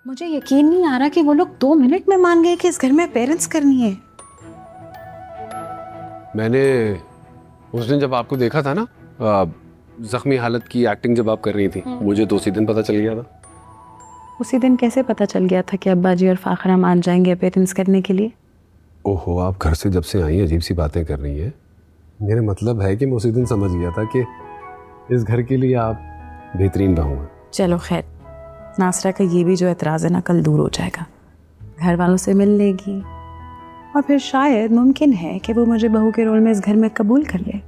मुझे यकीन नहीं आ रहा कि वो लोग 2 मिनट में मान गए कि इस घर में पेरेंट्स करनी है। मैंने उस दिन जब आपको देखा था ना, जख्मी हालत की एक्टिंग जब आप कर रही थी, मुझे तो उसी दिन पता चल गया था। उसी दिन कैसे पता चल गया था कि अब्बा जी और फाखरा मान जाएंगे पेरेंट्स करने के लिए? ओहो, आप घर से जब से आई अजीब सी बातें कर रही हैं। मेरा मतलब है कि मैं उसी दिन समझ गया था कि इस घर के लिए आप बेहतरीन बहू हैं। चलो खैर, नासरा का ये भी जो एतराज़ है ना कल दूर हो जाएगा। घर वालों से मिल लेगी और फिर शायद मुमकिन है कि वो मुझे बहू के रोल में इस घर में कबूल कर ले।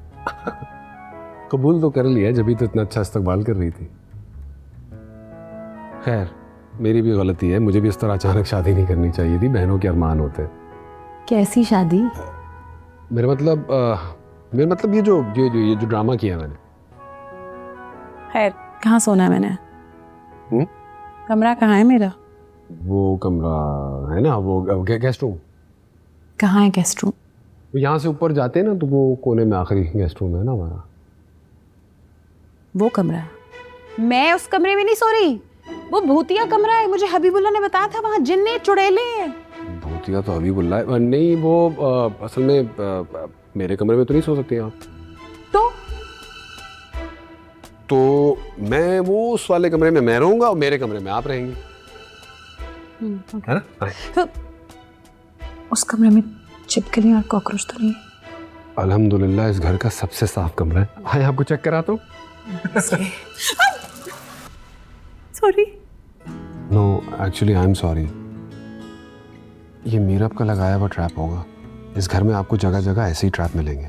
कबूल तो कर लिया, जब भी तो इतना अच्छा इस्तकबाल कर रही थी। खैर, मेरी भी गलती है, मुझे भी इस तरह अचानक शादी नहीं करनी चाहिए थी। बहनों के अरमान होते हैं। कैसी शादी? मेरा मतलब ये जो ड्रामा किया मैंने। खैर, कहाँ सोना है मैंने? कमरा कहाँ है मेरा? वो कमरा है ना, वो गेस्ट रूम। कहाँ है गेस्ट रूम? तो यहाँ से ऊपर जाते हैं ना, तो वो कोने में आखिरी गेस्ट रूम है ना हमारा। वो कमरा? मैं उस कमरे में नहीं सो रही, वो भूतिया कमरा है। मुझे हबीबुल्ला ने बताया था वहाँ जिन्ने चुड़ैले हैं। भूतिया तो हबीबुल्ला है। नहीं, वो असल में मेरे कमरे में तो नहीं सो सकती आप। तो मैं वो उस वाले कमरे में मैं रहूंगा और मेरे कमरे में आप रहेंगी, है ना? तो उस कमरे में छिपकली और कॉकरोच तो नहीं है? अल्हम्दुलिल्लाह, इस घर का सबसे साफ कमरा है। हाँ, आपको चेक कराता हूँ। Sorry. No, actually I am sorry. ये मीरब का लगाया हुआ ट्रैप होगा। इस घर में आपको जगह जगह ऐसे ही ट्रैप मिलेंगे।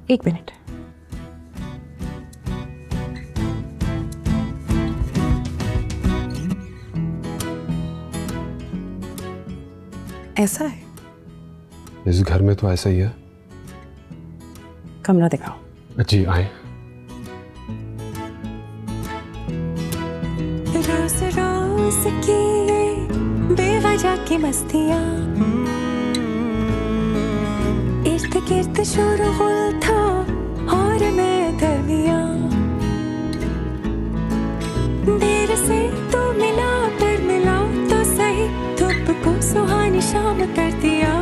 एक मिनट। ऐसा है? इस घर में तो ऐसा ही है। कमरा दिखाओ। जी आए। रोज रोज की बेवजह की मस्तियाँ, इर्द गिर्द शोरगुल था और मैं दरमियाँ। देर से तो मिला, पर मिला तो सही, धूप को सुहानी शाम कर दिया।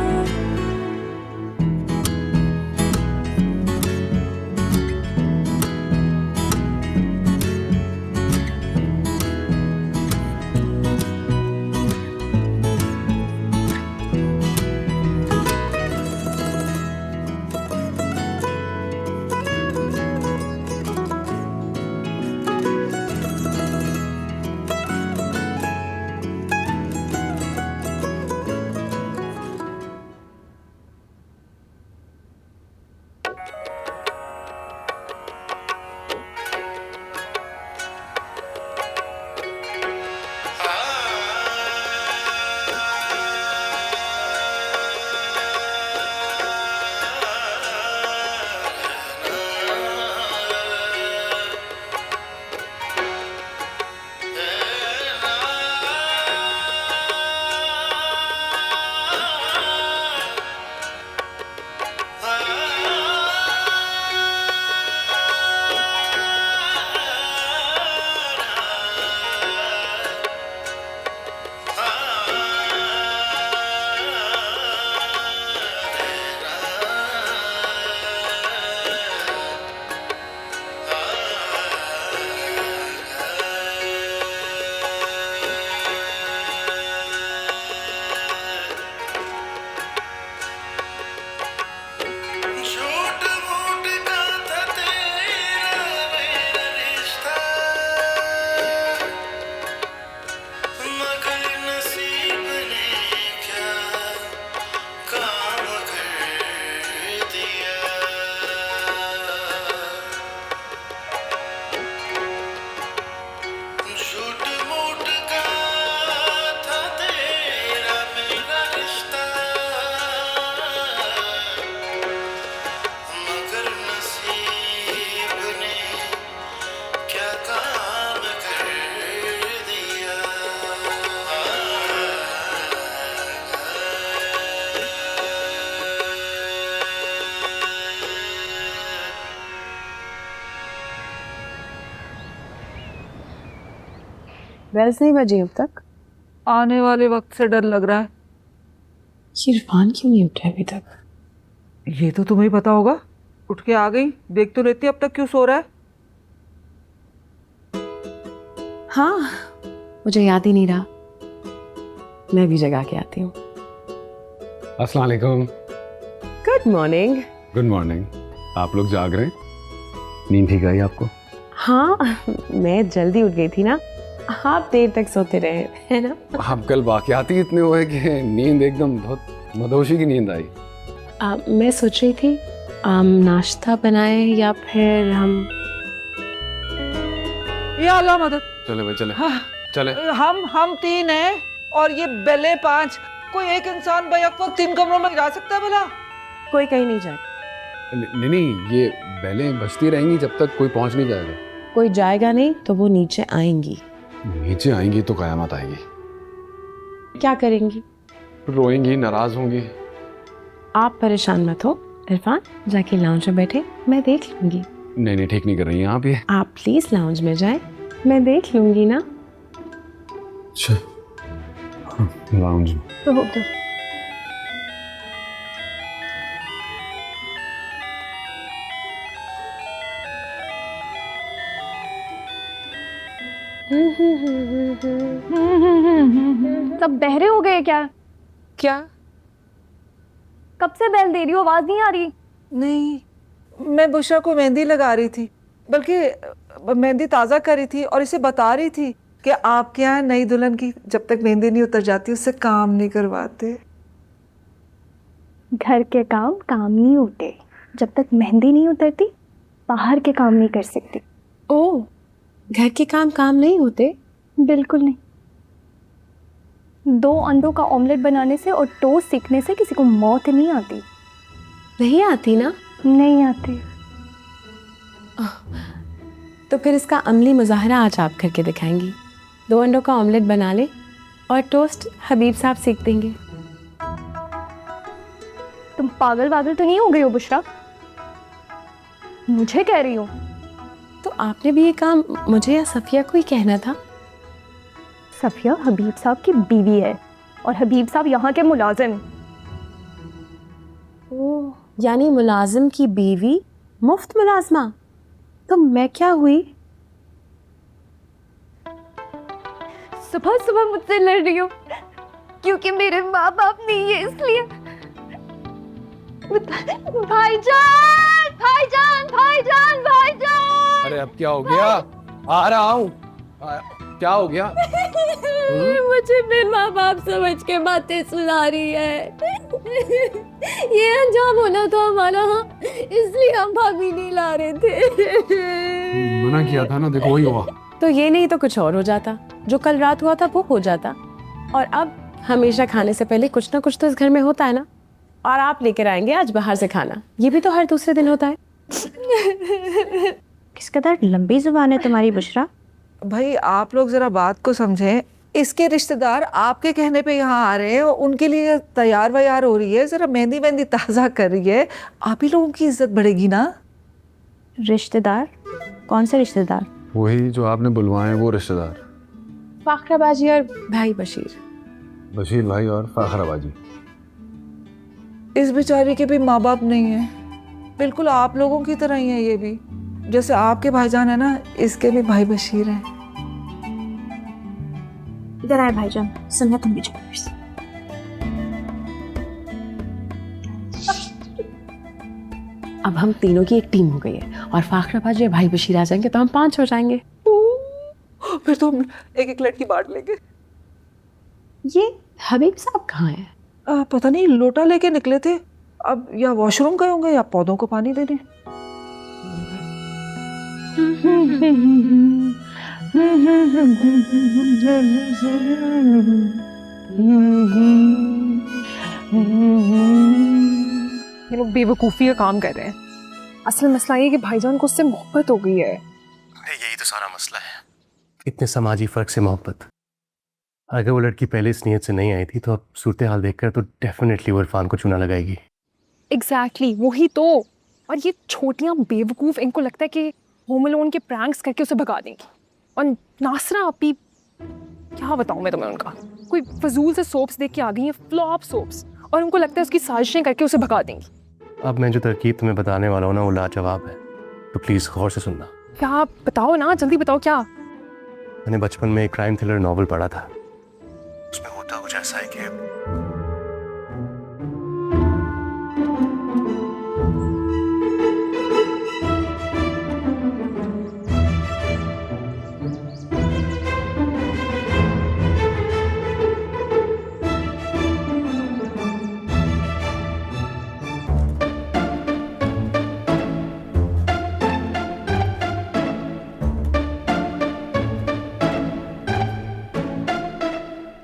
बेल्स नहीं बजी अब तक? आने वाले वक्त से डर लग रहा है। ये इरफान क्यों नहीं उठा अभी तक? ये तो तुम्हें पता होगा। उठ के आ गई, देख तो लेती अब तक क्यों सो रहा है। हाँ, मुझे याद ही नहीं रहा। मैं भी जगा के आती हूँ। अस्सलाम वालेकुम। Good morning. Good morning. आप लोग जाग रहे हैं? नींद ठीक आई आपको? हाँ, मैं जल्दी उठ गई थी ना, आप देर तक सोते रहे, है ना? आप कल वाकयात ही इतने हुए कि नींद एकदम बहुत मदहोशी की नींद आई। मैं सोच रही थी नाश्ता बनाए या फिर हम या अल्लाह मदद। चले भाई चले। हाँ। चले। हम 3 हैं और ये बेले 5। कोई एक इंसान बैक वक्त 3 कमरों में जा सकता है भला? कोई कहीं नहीं जाए। नहीं, ये बेलें बजती रहेंगी जब तक कोई पहुंच नहीं जाएगा। कोई जाएगा नहीं तो वो नीचे आएंगी। नीचे आएंगी तो कयामत आएगी। क्या करेंगी? रोएंगी, नाराज होंगी। आप परेशान मत हो इरफान, जाके लाउंज में बैठे, मैं देख लूंगी। नहीं, ठीक नहीं कर रही हैं आप ये। आप प्लीज लाउंज में जाएं, मैं देख लूंगी ना। अच्छा, लाउंज में। तो उधर सब बहरे हो गए क्या? क्या? कब से बेल दे रही हो, आवाज नहीं आ रही? नहीं, मैं बुशरा को मेहंदी लगा रही थी, बल्कि मेहंदी ताज़ा कर रही थी और इसे बता रही थी कि आपके यहाँ नई दुल्हन की जब तक मेहंदी नहीं उतर जाती उससे काम नहीं करवाते। घर के काम नहीं होते जब तक मेहंदी नहीं उतरती, बाहर के काम नहीं कर सकती। ओ, घर के काम नहीं होते? बिल्कुल नहीं। 2 अंडों का ऑमलेट बनाने से और टोस्ट सीखने से किसी को मौत नहीं आती। नहीं आती ना? नहीं आती। तो फिर इसका अमली मुजाहरा आज आप करके दिखाएंगी। 2 अंडों का ऑमलेट बना ले और टोस्ट हबीब साहब सीख देंगे। तुम पागल तो नहीं हो गई हो बुशरा? मुझे कह रही हो? तो आपने भी ये काम मुझे या सफिया को ही कहना था। सफिया हबीब साहब की बीवी है और हबीब साहब यहाँ के मुलाजिम। ओह, यानी मुलाजिम की बीवी मुफ्त मुलाजमा। तो मैं क्या हुई? सुबह मुझसे लड़ रही हो क्योंकि मेरे माँ बाप नहीं है इसलिए। भाईजान। अरे अब क्या हो गया? आ रहा हूँ। क्या हो गया? मुझे मेरे माँ बाप समझ के बातें सुना रही है। ये अंजाम होना था हमारा, इसलिए हम भाभी नहीं ला रहे थे। मना किया था ना, देखो वही हुआ। तो ये नहीं तो कुछ और हो जाता। जो कल रात हुआ था वो हो जाता। और अब हमेशा खाने से पहले कुछ ना कुछ तो इस घर में होता है ना। और आप लेकर आएंगे आज बाहर से खाना, ये भी तो हर दूसरे दिन होता है। किस कदर लंबी जुबान है तुम्हारी बुशरा। भाई आप लोग जरा बात को समझें। इसके रिश्तेदार आपके कहने पे यहाँ आ रहे हैं और उनके लिए तैयार वैयार हो रही है, जरा मेहंदी ताज़ा कर रही है। आप ही लोगों की इज्जत बढ़ेगी ना। रिश्तेदार? कौन से रिश्तेदार? वही जो आपने बुलवाए हैं वो रिश्तेदार, फाखरा बाजी और भाई बशीर। बशीर भाई और फाखरा बाजी। इस बेचारे के भी माँ बाप नहीं है, बिल्कुल आप लोगों की तरह ही है। ये भी जैसे आपके भाईजान है ना, इसके भी भाई बशीर हैं। इधर आए भाईजान, सुनिए तुम भी जाओ। अब हम तीनों की एक टीम हो गई है और फाखरा बाजी और भाई बशीर आ जाएंगे तो हम 5 हो जाएंगे। फिर तो हम एक लड़की बांट लेंगे। ये हबीब साहब कहाँ हैं? पता नहीं, लोटा लेके निकले थे। अब या वॉशरूम गए होंगे या पौधों को पानी देने। ये लोग बेवकूफ़ी का काम कर रहे हैं। असल मसला ये कि भाईजान को उससे मोहब्बत हो गई है। यही तो सारा मसला है, इतने समाजी फर्क से मोहब्बत। अगर वो लड़की पहले इस नीयत से नहीं आई थी तो अब सूरत हाल देखकर तो डेफिनेटली वो इरफान को चुना लगाएगी। एग्जैक्टली, वही तो। और ये छोटियां बेवकूफ़, इनको लगता है कि होम अलोन के प्रैंक्स करके उसे भगा देंगी। और नासरा अपी क्या बताऊं मैं तुम्हें उनका, कोई फजूल से सोप्स देख के आ गई हैं, फ्लॉप सोप्स, और उनको लगता है उसकी साजिशें करके उसे भगा देंगी। अब मैं जो तरकीब तुम्हें बताने वाला हूँ ना वो लाजवाब है, तो प्लीज़ गौर से सुनना। क्या बताओ ना, जल्दी बताओ क्या। मैंने बचपन में एक क्राइम थ्रिलर नॉवल पढ़ा था, उसमें होता कुछ ऐसा है कि